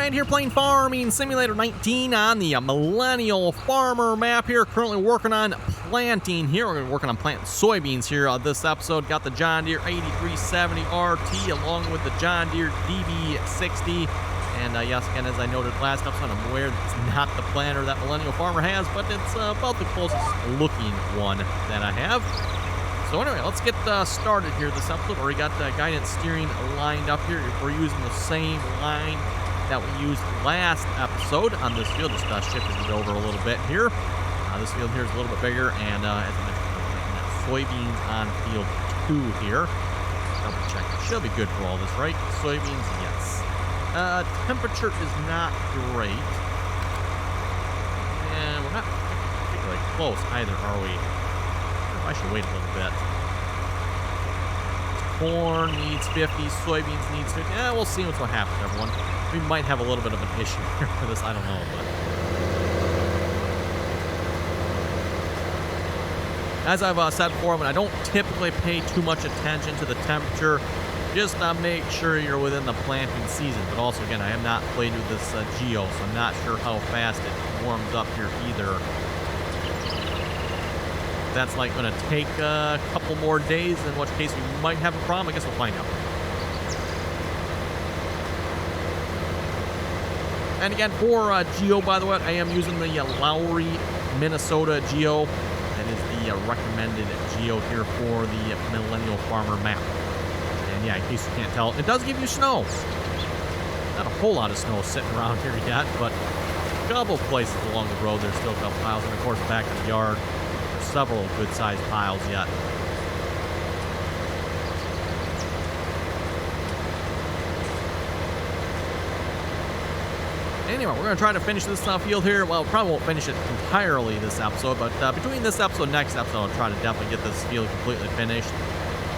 Ryan here playing Farming Simulator 19 on the Millennial Farmer map here. Currently working on planting here. We're going to be working on planting soybeans here. This episode got the John Deere 8370 RT along with the John Deere DB60. And yes, again, as I noted last episode, I'm aware that it's not the planter that Millennial Farmer has, but it's about the closest looking one that I have. So anyway, let's get started here this episode. We already got guidance steering lined up here. We're using the same line that we used last episode on this field. Just shifting it over a little bit here. This field here is a little bit bigger, and as I mentioned, we're planting soybeans on field 2 here. Double check. Should be good for all this, right? Soybeans, yes. Temperature is not great. And we're not particularly close either, are we? I should wait a little bit. Corn needs 50, soybeans needs 50. Yeah, we'll see what's going to happen, everyone. We might have a little bit of an issue here for this. I don't know, but as I've said before, I don't typically pay too much attention to the temperature. Just make sure you're within the planting season. But also, again, I have not played with this Geo, so I'm not sure how fast it warms up here either. That's like going to take a couple more days, in which case we might have a problem. I guess we'll find out. And again, for Geo, by the way, I am using the Lowry, Minnesota Geo. That is the recommended Geo here for the Millennial Farmer map. And yeah, in case you can't tell, it does give you snow. Not a whole lot of snow sitting around here yet, but a couple places along the road, there's still a couple piles. And of course, back in the yard, several good-sized piles yet. Anyway, we're going to try to finish this field here. Well, probably won't finish it entirely this episode, but between this episode and next episode, I'll try to definitely get this field completely finished.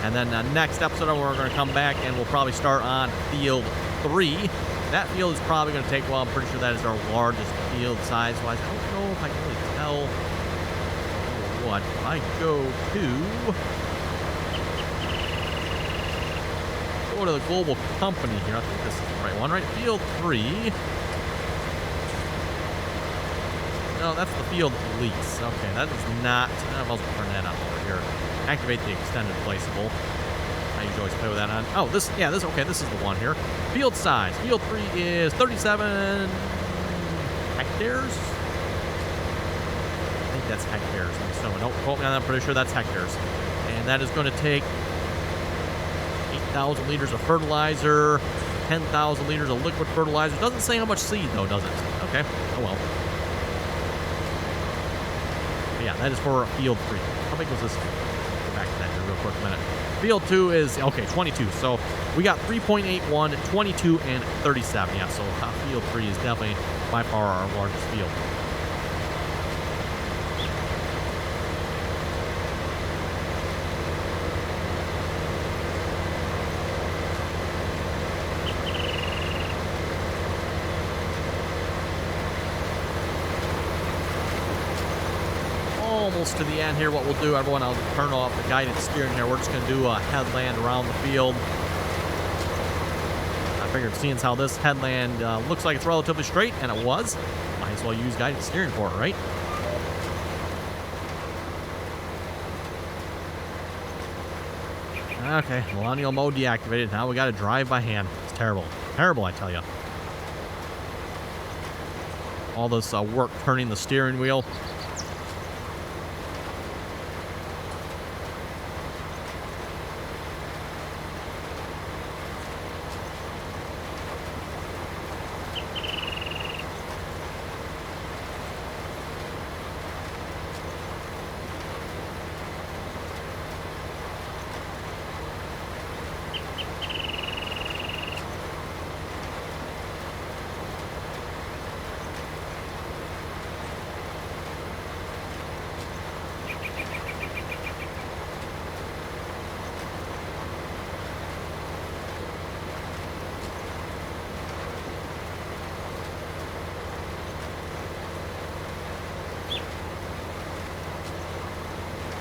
And then next episode, we're going to come back and we'll probably start on field 3. That field is probably going to take, well, I'm pretty sure that is our largest field size-wise. I don't know if I can really tell what. If I go to the global company here, I think this is the right one, right? Field 3. No, that's the field lease. Okay, that is not. I'll turn that on over here. Activate the extended placeable. I usually always play with that on. Oh, this, yeah, this, okay, this is the one here. Field size. Field 3 is 37 hectares. That's hectares. So don't quote me on that. I'm pretty sure that's hectares. And that is going to take 8,000 liters of fertilizer, 10,000 liters of liquid fertilizer. It doesn't say how much seed, though, does it? Okay. Oh, well. But yeah, that is for field 3. How big was this? Go back to that here real quick a minute. Field 2 is, okay, 22. So we got 3.81, 22, and 37. Yeah, so field 3 is definitely by far our largest field. Almost to the end here. What we'll do, everyone, I'll turn off the guided steering here. We're just going to do a headland around the field. I figured, seeing as how this headland looks like it's relatively straight, and it was, might as well use guided steering for it, right? Okay, Millennial mode deactivated. Now we got to drive by hand. It's terrible. Terrible, I tell you. All this work turning the steering wheel.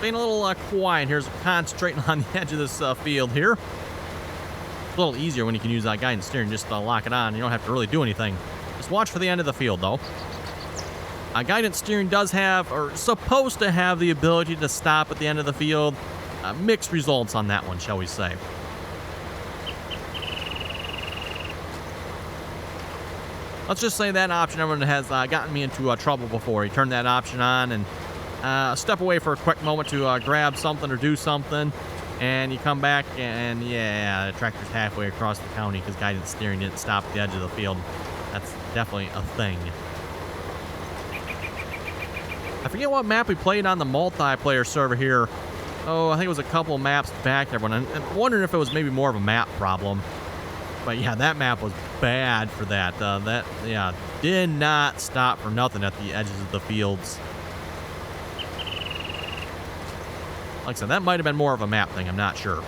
Being a little quiet here, concentrating on the edge of this field here. It's a little easier when you can use that guidance steering, just lock it on. You don't have to really do anything. Just watch for the end of the field, though. Guidance steering does have, or supposed to have, the ability to stop at the end of the field. Mixed results on that one, shall we say. Let's just say that option, everyone, has gotten me into trouble before. You turn that option on and step away for a quick moment to grab something or do something, and you come back and, yeah, the tractor's halfway across the county because guidance steering didn't stop at the edge of the field. That's definitely a thing. I forget what map we played on the multiplayer server here. Oh, I think it was a couple of maps back, everyone. I'm wondering if it was maybe more of a map problem. But yeah, that map was bad for that. Yeah, did not stop for nothing at the edges of the fields. Like I said, that might have been more of a map thing. I'm not sure.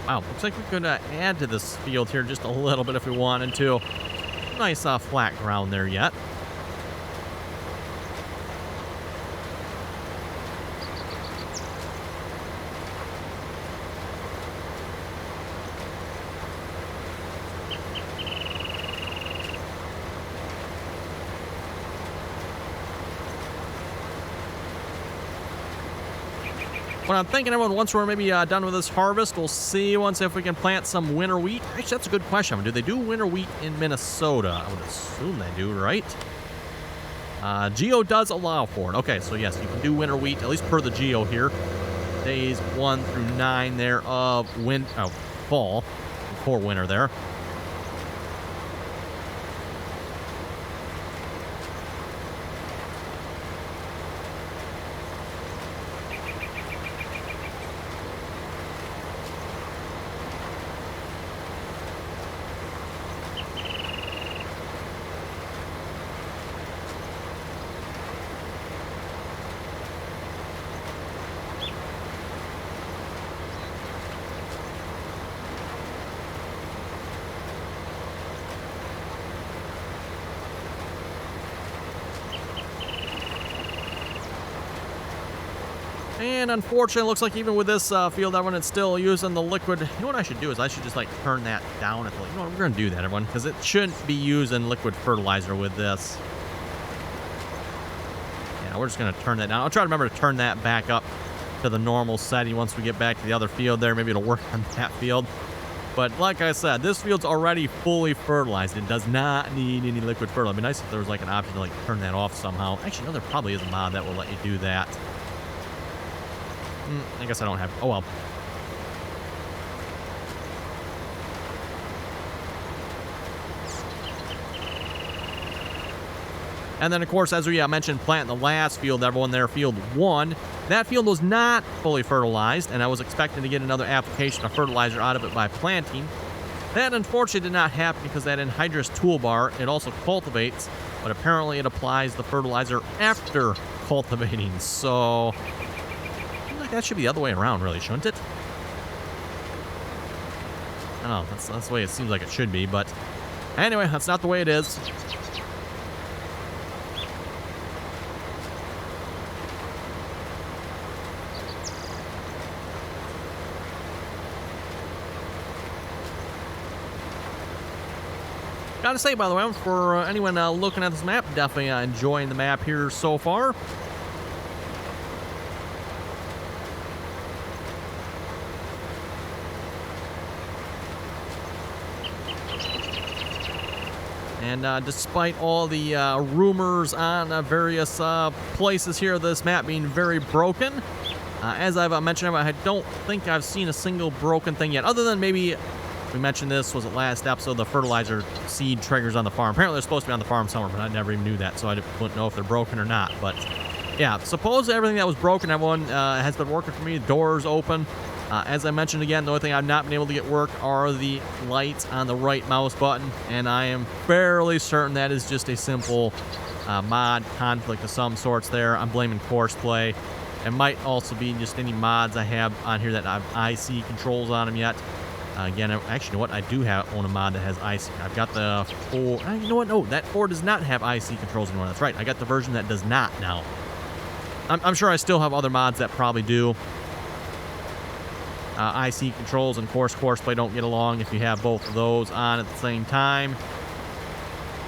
Wow, looks like we could add to this field here just a little bit if we wanted to. Nice flat ground there yet. What I'm thinking, everyone, once we're maybe done with this harvest, we'll see once if we can plant some winter wheat. Actually, that's a good question. Do they do winter wheat in Minnesota? I would assume they do, right? Geo does allow for it. Okay, so yes, you can do winter wheat, at least per the Geo here. Days 1 through 9 there of fall, before winter there. And unfortunately, it looks like even with this field, everyone, it's still using the liquid. You know what I should do is I should just like turn that down at the, you know what, we're going to do that, everyone, because it shouldn't be using liquid fertilizer with this. Yeah, we're just going to turn that down. I'll try to remember to turn that back up to the normal setting once we get back to the other field there. Maybe it'll work on that field. But like I said, this field's already fully fertilized. It does not need any liquid fertilizer. It'd be nice if there was like an option to like turn that off somehow. Actually, no, there probably is a mod that will let you do that. I guess I don't have. Oh well. And then, of course, as we mentioned, planting the last field, everyone there, field 1. That field was not fully fertilized, and I was expecting to get another application of fertilizer out of it by planting. That, unfortunately, did not happen because that anhydrous toolbar, it also cultivates, but apparently it applies the fertilizer after cultivating. So, I feel like that should be the other way around, really, shouldn't it? I don't know. That's the way it seems like it should be, but anyway, that's not the way it is. Gotta say, by the way, for anyone looking at this map, definitely enjoying the map here so far. And despite all the rumors on various places here, this map being very broken, as I've mentioned, I don't think I've seen a single broken thing yet, other than maybe... We mentioned this, was it last episode, the fertilizer seed triggers on the farm. Apparently they're supposed to be on the farm somewhere, but I never even knew that, so I wouldn't know if they're broken or not. But yeah, supposedly everything that was broken, everyone, has been working for me. Doors open. As I mentioned again, the only thing I've not been able to get work are the lights on the right mouse button, and I am fairly certain that is just a simple mod conflict of some sorts there. I'm blaming Courseplay. It might also be just any mods I have on here that have IC controls on them yet. Again, actually, you know what? I do own a mod that has IC. I've got the 4. You know what? No, that 4 does not have IC controls anymore. That's right. I got the version that does not now. I'm sure I still have other mods that probably do. IC controls and Courseplay don't get along if you have both of those on at the same time.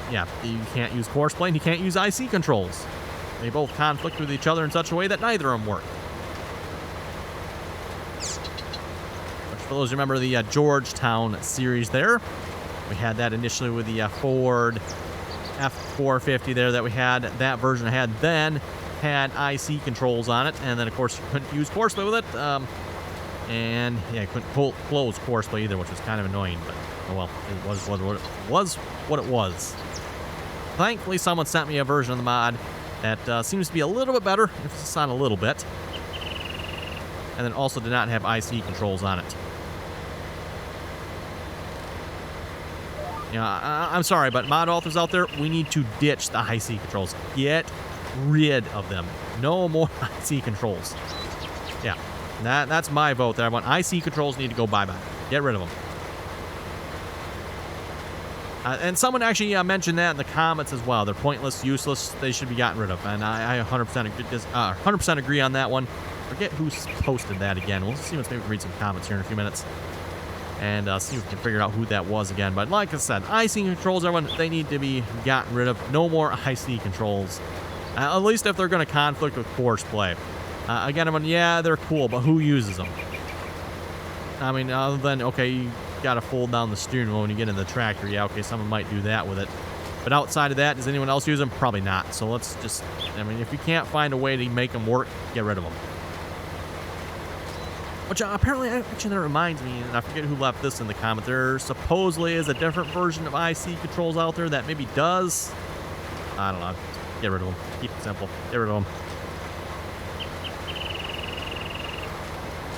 Yeah, you can't use Courseplay and you can't use IC controls. They both conflict with each other in such a way that neither of them work. Which, for those who remember the Georgetown series there, we had that initially with the Ford F450 there that we had. That version I had then had IC controls on it, and then of course you couldn't use Courseplay with it. And yeah, I couldn't close Courseplay either, which was kind of annoying, but oh well, it was what it was. Thankfully, someone sent me a version of the mod that seems to be a little bit better, if it's on a little bit, and then also did not have IC controls on it. Yeah, I'm sorry, but mod authors out there, we need to ditch the IC controls. Get rid of them. No more IC controls. Yeah. That's my vote there. I want IC controls need to go bye-bye. Get rid of them. And someone actually mentioned that in the comments as well. They're pointless, useless. They should be gotten rid of. And I 100% agree on that one. Forget who posted that again. We'll see. Maybe we can read some comments here in a few minutes. And see if we can figure out who that was again. But like I said, IC controls, everyone, they need to be gotten rid of. No more IC controls. At least if they're going to conflict with Courseplay. Again, I mean, yeah, they're cool, but who uses them? I mean, other than, okay, you got to fold down the steering wheel when you get in the tractor. Yeah, okay, someone might do that with it. But outside of that, does anyone else use them? Probably not. So let's just, I mean, if you can't find a way to make them work, get rid of them. Which apparently, actually, that reminds me, and I forget who left this in the comment. There supposedly is a different version of IC controls out there that maybe does. I don't know. Get rid of them. Keep it simple. Get rid of them.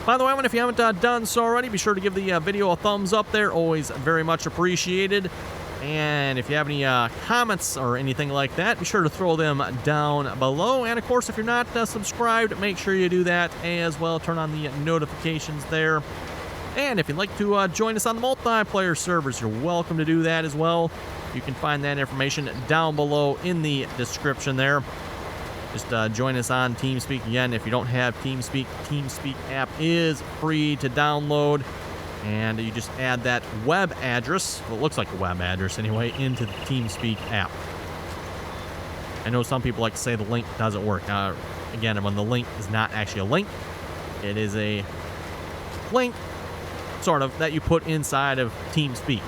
By the way, if you haven't done so already, be sure to give the video a thumbs up there. Always very much appreciated. And if you have any comments or anything like that, be sure to throw them down below. And of course, if you're not subscribed, make sure you do that as well. Turn on the notifications there. And if you'd like to join us on the multiplayer servers, you're welcome to do that as well. You can find that information down below in the description there. Just join us on TeamSpeak. Again, if you don't have TeamSpeak, TeamSpeak app is free to download. And you just add that web address, well, it looks like a web address anyway, into the TeamSpeak app. I know some people like to say the link doesn't work. Again, when the link is not actually a link, it is a link, sort of, that you put inside of TeamSpeak.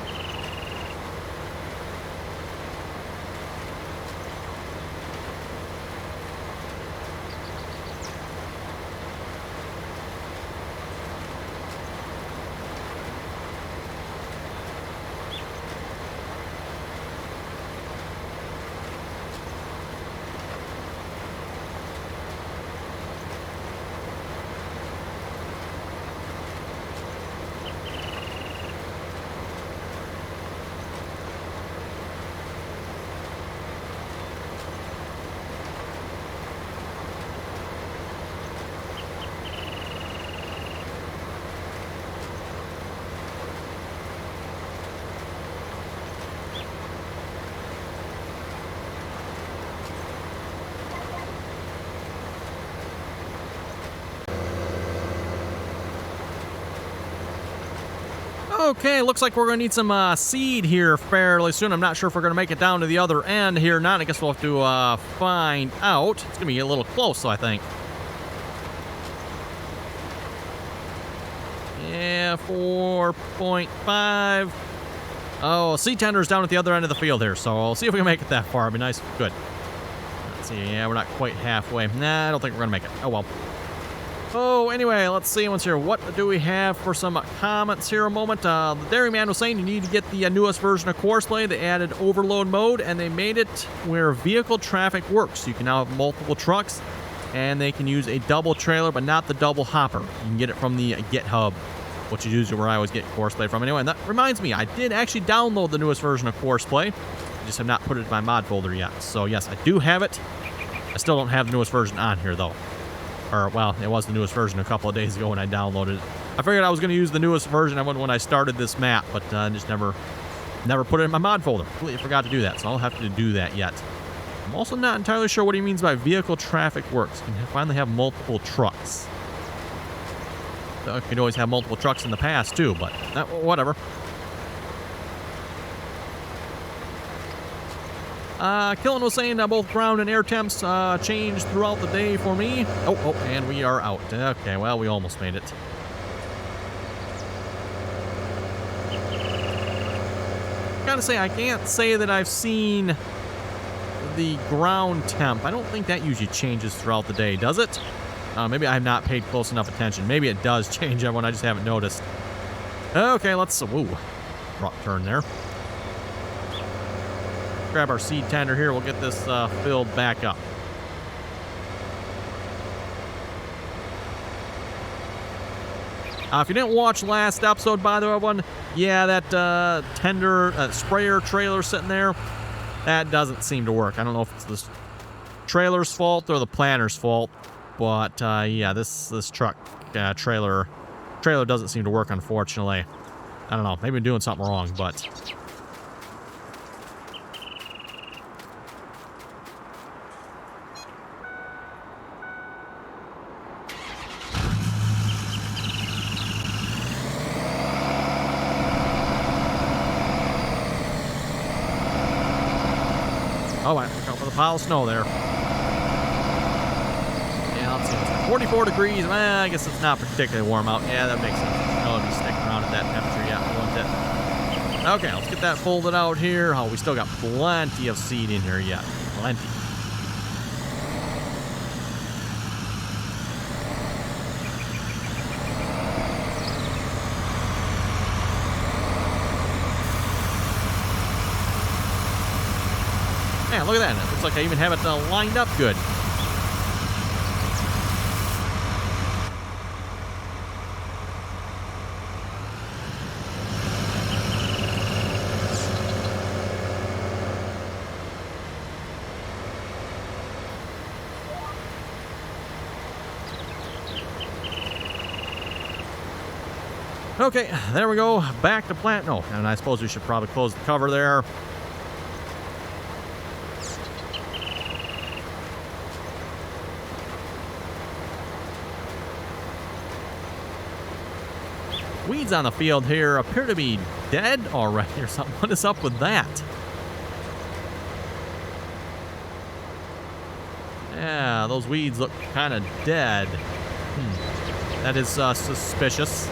Okay, looks like we're going to need some seed here fairly soon. I'm not sure if we're going to make it down to the other end here or not. I guess we'll have to find out. It's going to be a little close, I think. Yeah, 4.5. Oh, seed tender's down at the other end of the field here, so I'll see if we can make it that far. It'd be nice. Good. Let's see. Yeah, we're not quite halfway. Nah, I don't think we're going to make it. Oh, well. Oh, anyway, let's see what's here. What do we have for some comments here a moment? The Dairyman was saying you need to get the newest version of Courseplay. They added overload mode, and they made it where vehicle traffic works. You can now have multiple trucks and they can use a double trailer, but not the double hopper. You can get it from the GitHub, which is usually where I always get Courseplay from. Anyway, and that reminds me, I did actually download the newest version of Courseplay. I just have not put it in my mod folder yet. So yes, I do have it. I still don't have the newest version on here, though. Or, well, it was the newest version a couple of days ago when I downloaded it. I figured I was going to use the newest version when I started this map, but I just never put it in my mod folder. Completely forgot to do that, so I'll have to do that yet. I'm also not entirely sure what he means by vehicle traffic works. You can finally have multiple trucks. You could always have multiple trucks in the past, too, but whatever. Killen was saying both ground and air temps changed throughout the day for me. Oh, and we are out. Okay, well, we almost made it. Gotta say, I can't say that I've seen the ground temp. I don't think that usually changes throughout the day, does it? Maybe I have not paid close enough attention. Maybe it does change everyone, I just haven't noticed. Okay, let's... Woo. Abrupt turn there. Grab our seed tender here. We'll get this filled back up. If you didn't watch last episode, by the way, everyone, yeah, that tender sprayer trailer sitting there, that doesn't seem to work. I don't know if it's the trailer's fault or the planter's fault, but yeah, this truck trailer doesn't seem to work, unfortunately. I don't know. Maybe I'm doing something wrong, but... Oh, I got with a pile of snow there. Yeah, let's see. It's like 44 degrees. I guess it's not particularly warm out. Yeah, that makes sense. I'll be sticking around at that temperature. Yeah, won't it? Okay, let's get that folded out here. Oh, we still got plenty of seed in here yet. Plenty. Man, look at that. It looks like I even have it lined up good. Okay, there we go. Back to plant. No, and I suppose we should probably close the cover there. Weeds on the field here appear to be dead already or something. What is up with that? Yeah, those weeds look kind of dead. That is suspicious.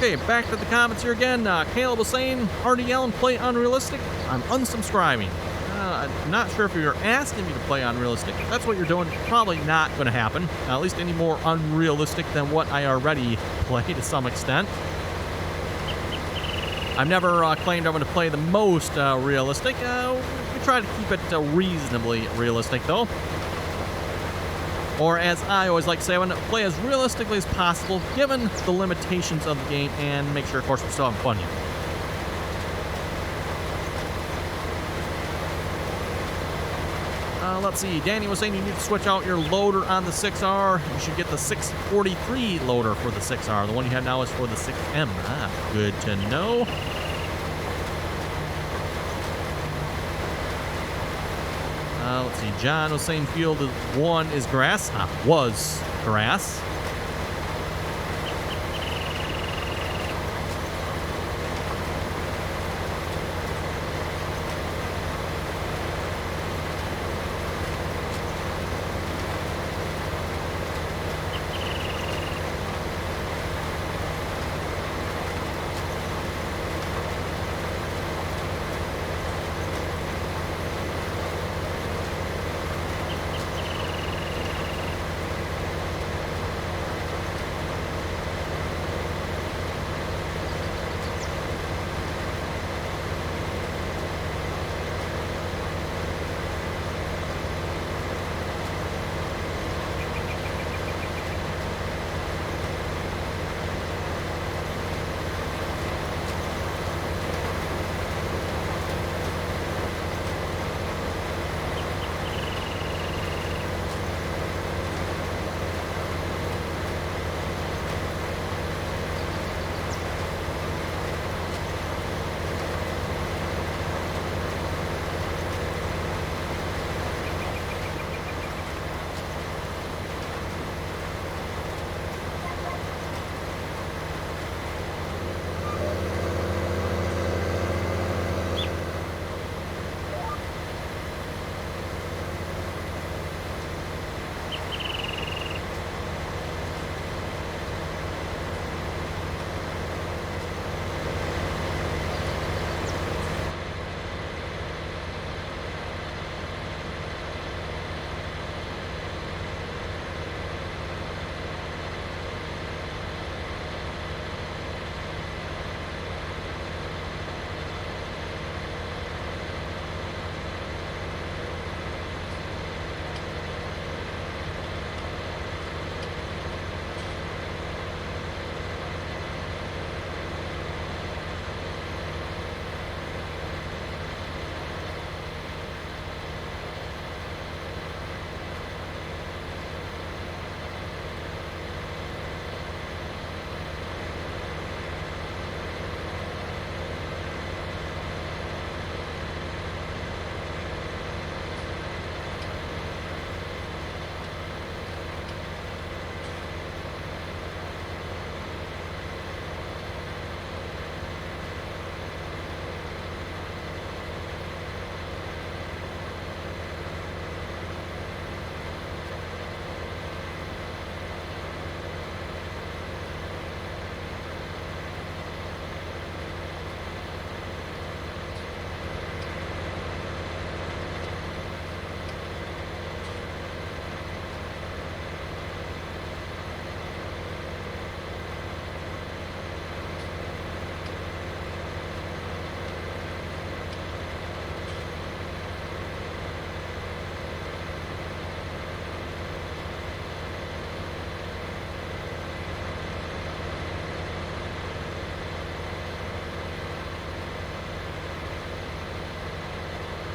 Okay, back to the comments here again. Caleb was saying, RDAllen play unrealistic. I'm unsubscribing. I'm not sure if you're asking me to play unrealistic. If that's what you're doing, probably not going to happen. At least any more unrealistic than what I already play to some extent. I've never claimed I'm going to play the most realistic. We try to keep it reasonably realistic, though. Or as I always like to say, I want to play as realistically as possible, given the limitations of the game, and make sure, of course, we're still having fun here. Let's see. Danny was saying you need to switch out your loader on the 6R. You should get the 643 loader for the 6R. The one you have now is for the 6M. Ah, good to know. Let's see. John was saying field 1 is grass. Was grass.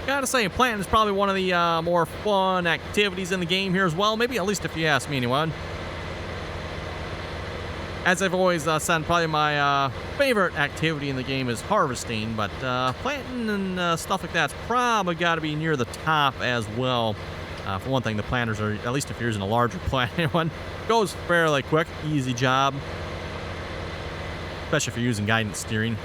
Gotta say, planting is probably one of the more fun activities in the game here as well. Maybe at least if you ask me, anyone. As I've always said, probably my favorite activity in the game is harvesting, but planting and stuff like that's probably got to be near the top as well. For one thing, the planters are, at least if you're using a larger plant, one goes fairly quick, easy job, especially if you're using guidance steering.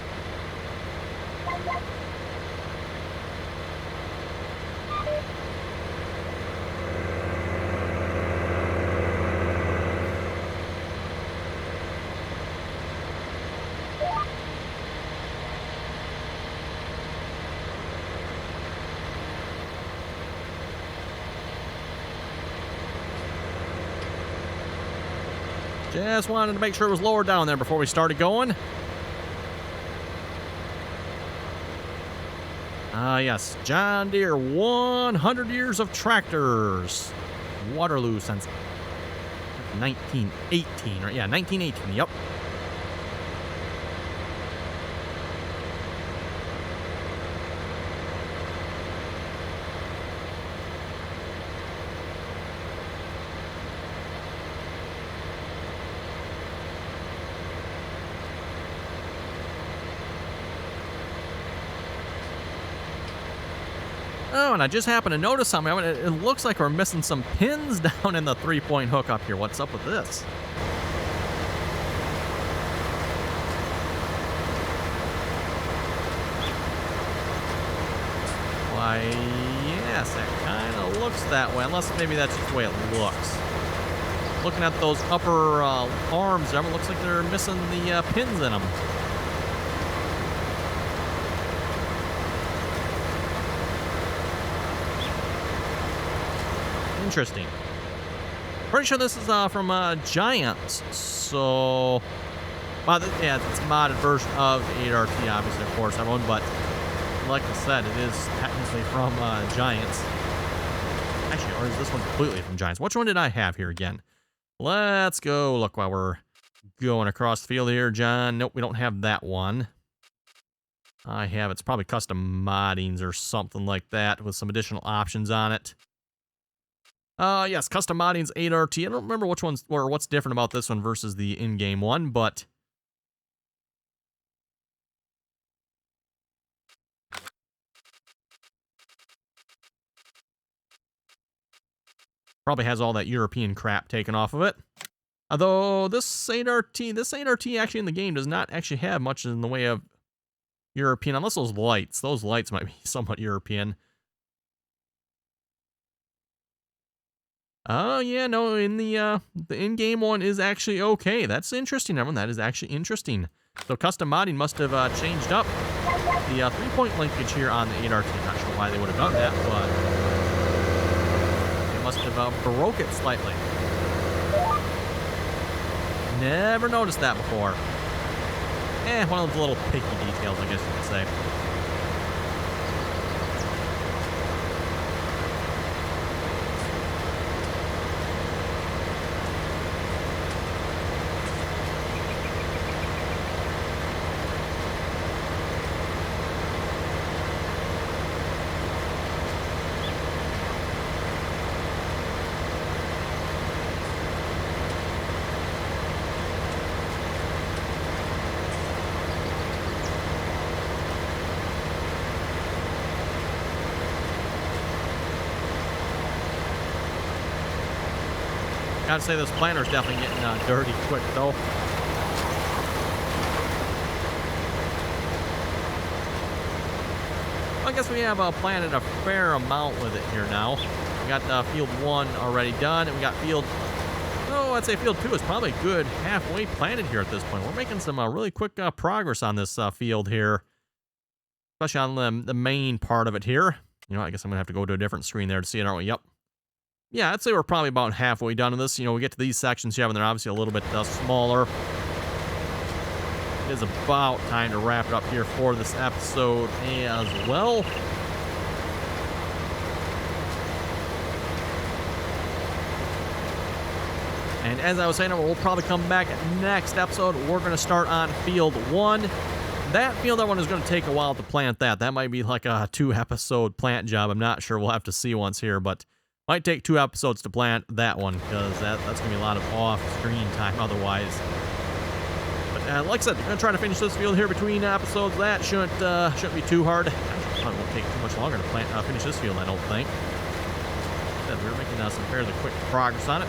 Just wanted to make sure it was lower down there before we started going. Yes, John Deere 100 years of tractors. Waterloo since 1918, right? Yeah, 1918, yep. Oh, and I just happened to notice something. I mean, it looks like we're missing some pins down in the 3-point hook up here. What's up with this? Why, yes, that kind of looks that way. Unless maybe that's just the way it looks. Looking at those upper arms there, it looks like they're missing the pins in them. Interesting. Pretty sure this is from Giants. So, well, yeah, it's a modded version of 8RT, obviously, of course, everyone. But like I said, it is technically from Giants. Actually, or is this one completely from Giants? Which one did I have here again? Let's go look while we're going across the field here, John. Nope, we don't have that one. I have, it's probably custom moddings or something like that with some additional options on it. Yes, custom moddings 8RT. I don't remember which one's or what's different about this one versus the in-game one, but probably has all that European crap taken off of it. Although this 8RT actually in the game does not actually have much in the way of European, unless those lights. Those lights might be somewhat European. Oh, yeah, no, in the in-game one is actually okay. That's interesting, everyone. That is actually interesting. So custom modding must have changed up the 3-point linkage here on the 8RT. Not sure why they would have done that, but they must have broke it slightly. Never noticed that before. One of those little picky details, I guess you could say. Gotta say, this planter's definitely getting dirty quick, though. I guess we have planted a fair amount with it here now. We got field 1 already done, and we got field... Oh, I'd say field 2 is probably good halfway planted here at this point. We're making some really quick progress on this field here, especially on the main part of it here. You know, I guess I'm going to have to go to a different screen there to see it, aren't we? Yep. Yeah, I'd say we're probably about halfway done to this. You know, we get to these sections here, and they're obviously a little bit smaller. It is about time to wrap it up here for this episode as well. And as I was saying, we'll probably come back next episode. We're going to start on field 1. That field, that one is going to take a while to plant that. That might be like a 2-episode plant job. I'm not sure. We'll have to see once here, but might take 2 episodes to plant that one because that's going to be a lot of off-screen time otherwise. But like I said, I'm going to try to finish this field here between episodes. That shouldn't be too hard. Actually, it won't take too much longer to finish this field, I don't think. We're making some fairly quick progress on it.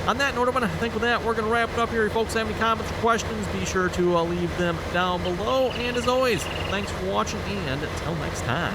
On that note, I think with that, we're going to wrap it up here. If you folks have any comments or questions, be sure to leave them down below. And as always, thanks for watching, and until next time.